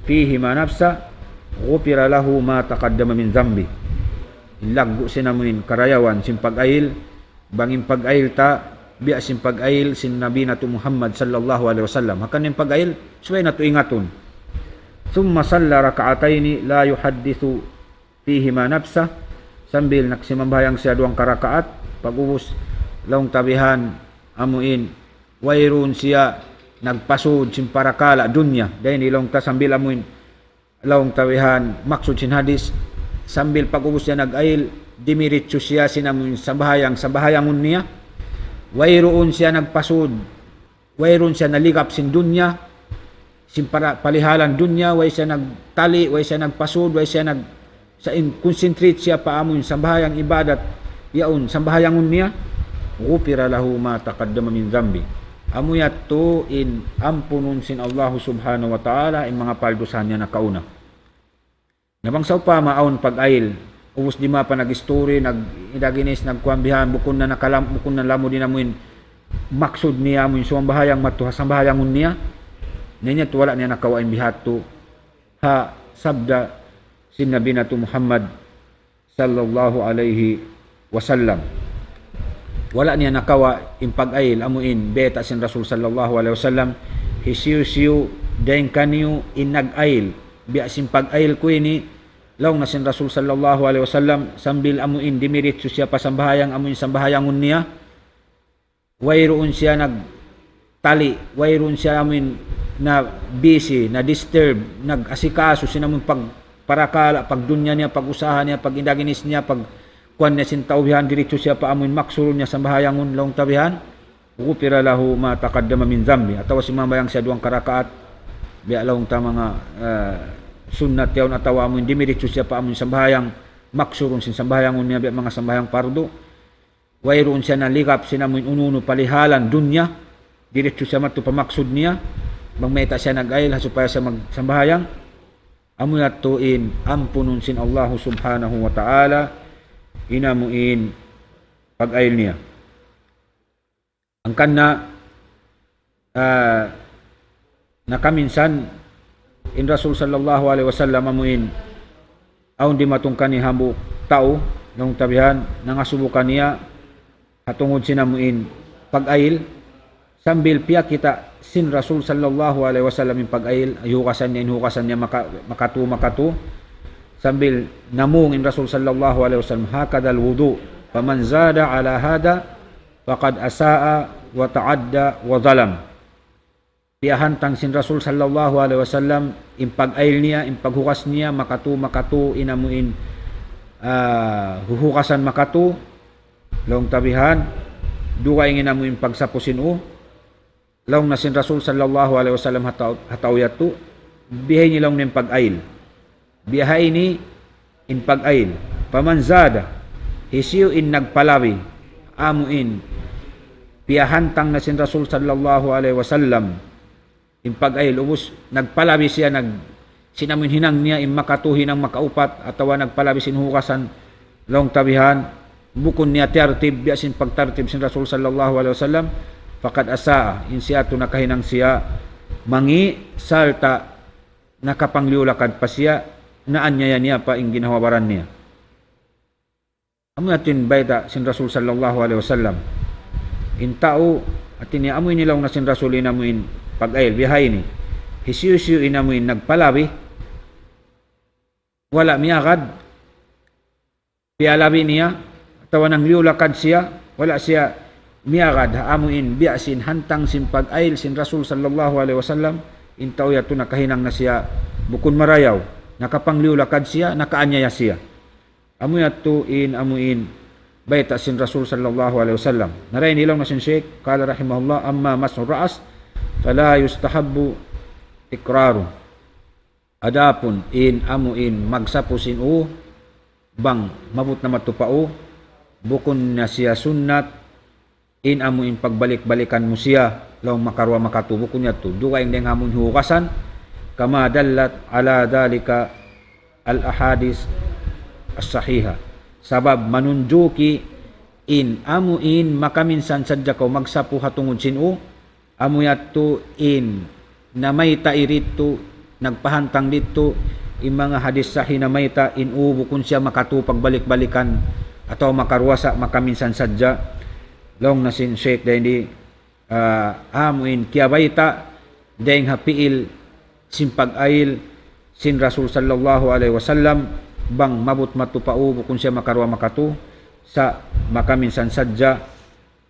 B: fihi ma nafsa ghufira lahu ma taqaddama min dhanbi. Ilaggo sinamuin karayawan sin pag-ail bangin pag-ail ta biya sin pag-ail sin nabi nato Muhammad sallallahu alaihi wasallam. Hakan ning pag-ail suway nato ingaton. Thumma salla raka'atain la yuhaddithu fihi ma nafsa, sambil nagsimambayang siya duang karakaat, pag-ubos laong tabihan amuin wayron siya nagpasud sin parakala dunya dahil ilong ta sambil amuin laong tabihan maksud sin hadis, sambil pag-ubos siya nag-ail dimiritso siya sinamuin sambahayangon niya, wayron siya nagpasud, wayron siya naligap sin dunya, sin palihalan dunya, way siya nagtali, way siya nagpasud, way siya sa concentrate siya paamun sambahayang ibadat yaon sambahayangon niya, ghufira lahu ma taqaddama min dhanbi. Amuyat to in ampunon sin Allah subhanahu wa ta'ala in mga paldusan niya na kauna. Nabangsaw pa maon pag-ail, ubos di ma pa nag-story, nag-idaginis, nagkuambihan, bukon na lamo din amuin, maksud niya amuin sumambahayang matuha sambahayangon niya, niya wala niya nakawain bihat to, ha sabda sin nabi nato Muhammad sallallahu alaihi wasallam. Wala niya nakawa in pag-ail amuin beta sin Rasul sallallahu alaihi wasallam, hisiu daing kaniyo in nag-ail biya sin pag-ail ko ini law na sin Rasul sallallahu alaihi wasallam, sambil amuin dimiritso siya pasambahayang amuin sambahayangon niya, wayroon siya nagtali, wayroon siya amuin na busy, na disturb, nag-asikaso sinamun parakala, pagdunya niya, pag-usahan niya, pag-indaginis niya, pag-kuan niya sin taubihan, diretso siya paamun maksurun niya sambahayangon long tabihan, ghufira lahu ma taqaddama min dhanbi. Atawa si mamayang siya duang karakaat biya long ta mga sunnat yawn atawa amun dimiritso siya paamun sambahayang maksurun sin sambahayangon niya biya mga sambahayang pardo, wayroon siya naligap sinamun ununo palihalan dunya, diretso siya matu pamaksud niya, magmeta siya nag-ail supaya siya magsambahayang, amunat tuin ampunon sin Allah subhanahu wa ta'ala inamuin pag-ail niya. Ang kanna nakaminsan in Rasul sallallahu alaihi wasallam amuin aun di matungkan ni hambuk tao nung tabihan nangasubukan niya hatungod sinamuin pag-ail, sambil piya kita sin Rasul sallallahu alaihi wasallam in pag-ail, hukasan niya makatu, sambil namung in Rasul sallallahu alaihi wasallam hakadal wudu faman zada ala hada faqad asaa wa ta'adda wa zalam. Piyahantang sin Rasul sallallahu alaihi wasallam in pag-ail niya, in paghukas niya makatu inamuin huhukasan makatu long tabihan duwa ingin amuin pagsapusin long na sin Rasul sallallahu alaihi wasallam hatawiyat tu bihay ni long nin pag-ail, bihay ni in pag-ail, pamanzada hisiyo in nagpalawi amuin piyahantang na sin Rasul sallallahu alaihi wasallam in pag-ail, ubos nagpalawi siya sinamin hinang niya in makatuhin ang makaupat atawa nagpalawi sin hukasan long tabihan bukon niya tertib biya sin pagtartib sin Rasul sallallahu alaihi wasallam, faqad asaa in siya to nakahinang siya mangi salta nakapangliulakad pa siya naanyaya niya pa in ginawabaran niya. Amoy atin bayta sin Rasul sallallahu alaihi wasallam in tao atin niya amoy nilaw na sin Rasul inamuin pag-ail bihay ni hisiyo inamuin nagpalabi wala miyakad piyalabi niya atawa nang liulakad siya wala siya miyakad amuin biasin hantang sin pag-ail sin Rasul sallallahu alaihi wasallam in tao yato nakahinang na siya bukon marayaw, nakapangliulakad siya, nakaanyaya siya. Amuin bayta sin Rasul sallallahu alaihi wasallam. Narayin ilaw na sin Sheikh qala rahimahullah amma mas'ur ra'as fala yustahabbu ikraru. Adapun in amuin magsapusin bang mabut na matupao bukon na siya sunnat in amuin pagbalik-balikan mo siya law makarwa makatubo kunya to duwa ing deng hamon hukasan kama dallat ala dalika al ahadis as-sahiha, sabab manunjuki in amuin makaminsan sadya ko magsapu hatungod sinu amuyat in na mayta irito nagpahantang dito in mga hadis sahih na mayta in ubo kun siya makatupag balik-balikan atau makaruwasa makaminsan sadya long na sin Sheikh dahil amuin kiabayta dahil hapiil sin pag-ail sin Rasul sallallahu alaihi wasallam bang mabut matupaubo kung siya makarwa makatu sa makaminsan sadya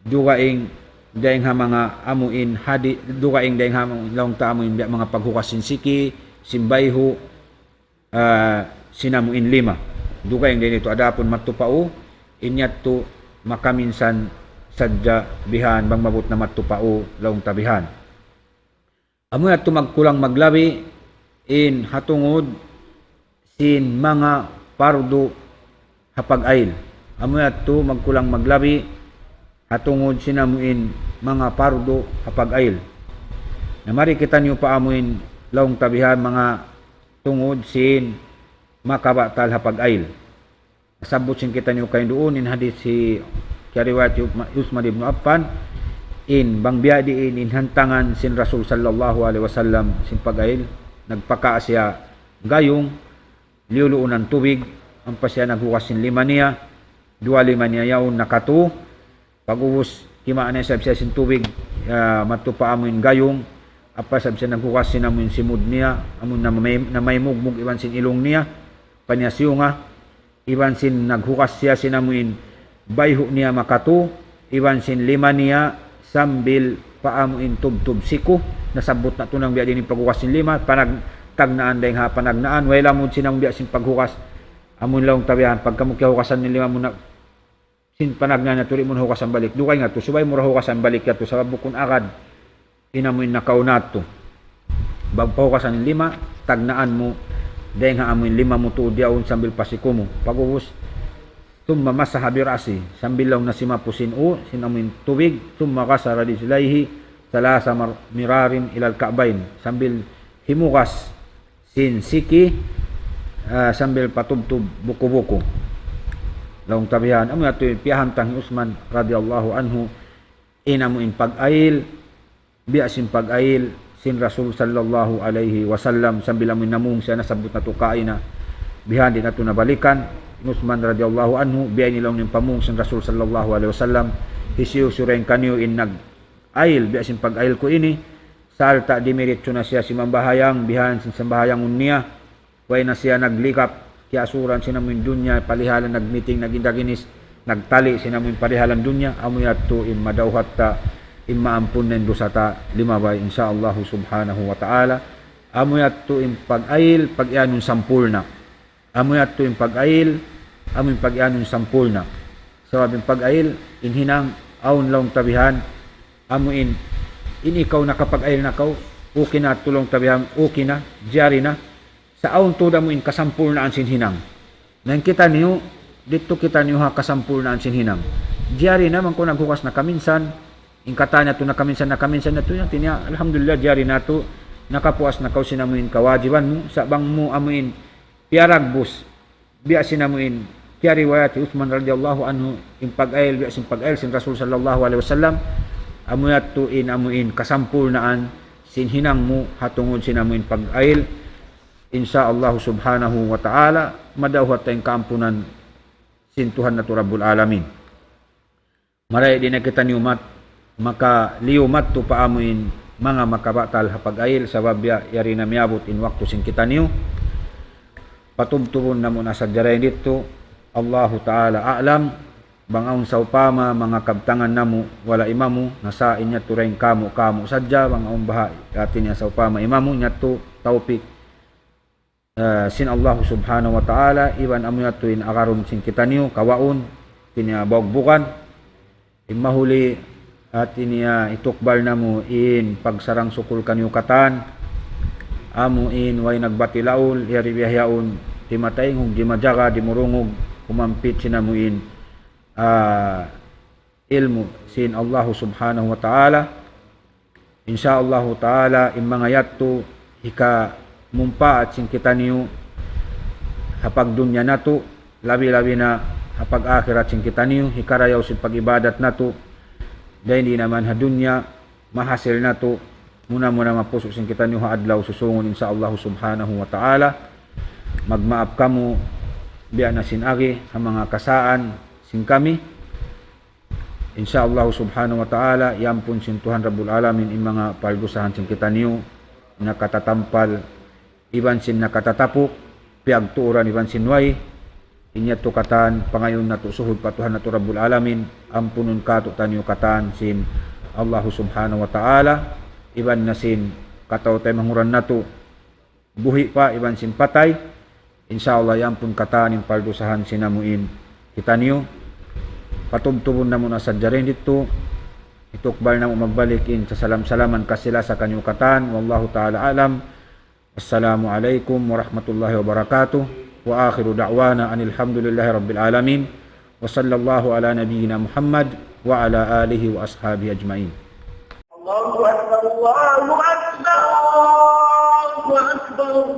B: dugaing dahil ha mga amuin hadi dugaing dahil ha long ta amuin mga paghukas sin siki simbayho sinamuin lima dugaing dahil ito adapon matupao inyat to makaminsan sadya bihan bang mabut na matupao laong tabihan amoy at magkulang maglabi in hatungod sin mga pardo hapag-ail amoy at magkulang maglabi hatungod sinamuin mga pardo hapag-ail namari kita niyo paamuin laong tabihan mga tungod sin makabatal hapag-ail sabot sin kita niyo kayo doon in hadith si kariwayat Uthman ibn Affan in bangbiya diin in hantangan sin Rasul sallallahu alaihi wasallam sin pag-ail nagpaka siya gayong liuluun ng tubig ang pa siya naghukas sin lima niya dua lima niya yaon nakatu pag-uwos kimaan na siya sin tubig matupa amoy gayong apa siya naghukas sin amoy simud niya amoy na may mugmug iban sin ilong niya panyasyo nga iban sin naghukas siya sin amoy bayho niya makatu iban sin lima niya sambil paamuin tub-tub siku nasabot na tunang biya din paghukas sin lima tagnaan dahil ha panagnaan wala mo sinang biya sin paghukas amon lang tabihan pagka mo kihukasan ni lima mo na sin panagnaan na tuli mo hukasan balik dukay nga to subay mo hukasan balik ka to sa bukon agad inamoy nakaunat to bag pahukasan ni lima tagnaan mo dahil ha amoy lima mo tuod yaon sambil pasiko mo paghuhus tumma masaha birasi sambil lang na simapusin sinamoy tubig tumma kasara di silaihi salasa mirarin ilal ka'bain sambil himukas sin siki sambil patubtub buku-buku laong tabihan amo ato piyahantang Uthman radhiyallahu anhu inamuin pag-ail biya sin pag-ail sin Rasul sallallahu alaihi wasallam sambil amoy namung siya nasabot na tukain na bihan din ato nabalikan Uthman radhiyallahu anhu biya nilang ning pamung sin Rasul sallallahu alaihi wasallam hisiyo sureng kanyo in nag-ail biya sin pag-ail ko ini salta dimiritso na siya si mambahayang bihan sin sambahayang unya way na siya naglikap kiasuran sinamoy dunya palihalan nagmeeting nagindaginis nagtali sinamoy palihalan dunya amoy adto madawhat ta imaampun nen dosata lima bay insyaallah subhanahu wa taala amoy adto pag-ail pag-ianon sampulna amoy adto pag-ail amoy pag-ianon sampulna sababing pag-ail inhinang aun laong tabihan amoy in ikaw nakapag-ail na kaw okay na tulong tabihan okay na jari na sa aun tuda mo in kasampul na ang sinhinang nang kita niyo dito kita niyo ha kasampul na ang sinhinang jari naman ko naghukas na kaminsan in katanya to na kaminsan na to tinya alhamdulillah jari na to nakapuas na kaw sinamuin kawajiban mo sa bang mo amuin piaragbus biya sinamuin kaya riwayat Uthman radhiyallahu anhu in pag-ail biya sin pag-ail sin Rasul sallallahu alaihi wasallam amuyat tuin amuin kasampul naan sinhinang mo hatungod sinamuin pag-ail insyaallah subhanahu wa ta'ala madawhat tayong kampunan sintuhan na to Rabbul Alamin maray din na kita niumat maka liumat to paamuin mga makabatal hapag-ail sa babya yari na miabot in waktu sin kita niyo patubtubon na muna sa jaray dito Allahu ta'ala a'lam bangaon sa upama mga kabtangan namo wala imamu nasa inya tureng kamu sadya bangaon baha atin niya sa upama imamu nya to taupik sin Allah subhanahu wa ta'ala iwan amu yato in akaron sin kita niyo kawaon kinya bawagbukan imahuli at niya itukbal namo in pagsarang sukul kanyo katan amu in way nagbatilaul yari biyayaon timatay hug di majaga di murungog kumampit sinamuin ilmu sin Allah subhanahu wa ta'ala insyaallah ta'ala in mga yatto hika mumpa at sin kita niyo hapag dunya nato labi-labi na apag akhirat sing kita niyo hikarayaw si pag-ibadat nato dahil hindi naman ha dunya mahasil nato muna mapusok sing kita niyo ha adlaw susungon sa Allah subhanahu wa ta'ala. Magmaap kamo biya na sinagi sa mga kasaan sing kami insyaallah subhanahu wa ta'ala. Yampun sin Tuhan Rabbul Alamin in mga palgusahan sin kita niyo nakatatampal iban sin nakatatapok piagtuuran iban sin way inya tukatan pangayon nato suhud patuhan nato Rabbul Alamin ampunon kato tanyo katan sin Allah subhanahu wa ta'ala. Iban na sin kataw tay manguran nato buhi pa iban sin patay insyaallah yampun katan in palgusahan sinamuin kita niyo patubtubon na muna sa jarin dito itukbal na mo magbalikin sa salam-salaman kasila sa kanyo katan. Wallahu ta'ala alam. Assalamu alaikum warahmatullahi wabarakatuh. Wa akhiru da'wana anilhamdulillahi rabbil alamin. Wa sallallahu ala nabiyyina Muhammad wa ala alihi wa ashabihi ajmain.
A: Allahu akbar, Allahu akbar, Allahu akbar,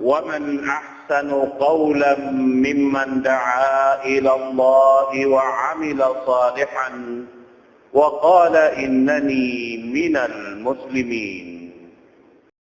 A: ومن أحسن قولا ممن دعا إلى الله وعمل صالحا وقال إنني من المسلمين.